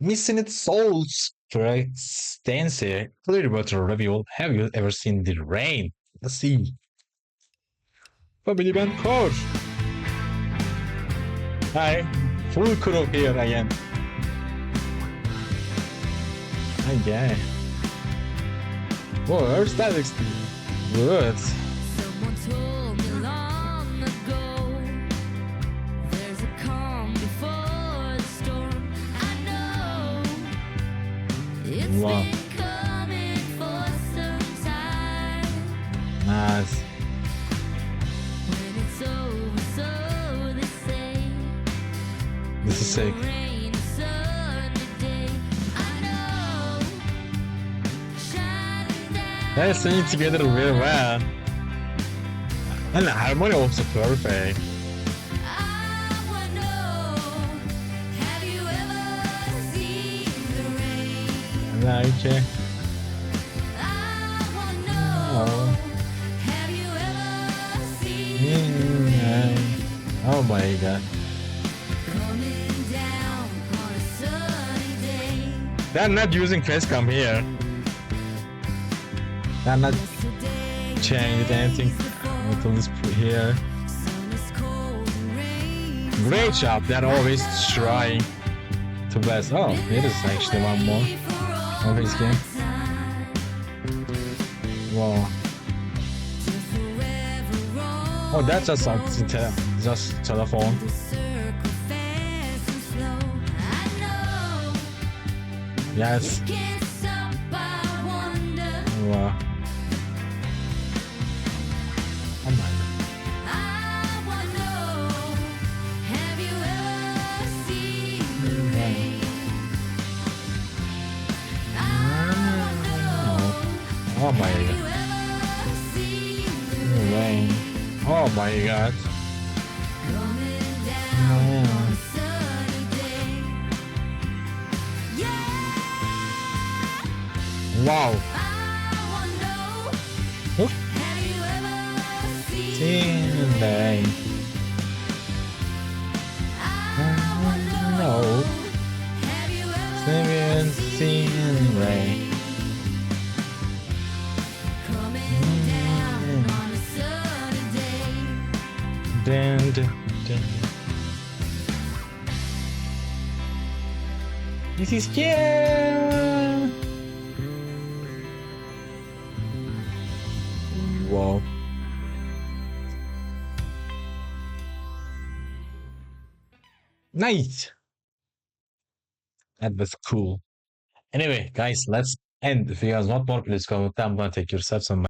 Missing its Souls, Creedence Clearwater Revival. Have you ever seen the rain? The sea. Family band core. Hi, full crew here again. Okay. Whoa, where's that good? Someone told me long ago, there's a calm before the storm. I know it's Wow. been coming for some time. Nice. When it's over, so they say, This is sick. rain a sunny day. I know, shining down. They sing together very well. And the harmony also perfect. I wanna know, have you ever seen the rain? I like it. I wanna know, Oh. have you ever seen the rain? Oh my god. Coming down on a sunny day. They're not using facecam here. They're not Yesterday, changed anything until this here. sun is cold and rain. Great job. They're always trying to best. Oh, there is actually one more. Of his game. Wow. Oh, that's just something. Just telephone. Yes. Wow. Oh my god. Oh my god. Rain. Oh my god. Wow. Oh. Seen rain. No. Seen rain. Dun, dun, dun. This is cute. Wow. Nice. That was cool. Anyway, guys, let's end. If you guys want more, please comment down below. Take yourself some.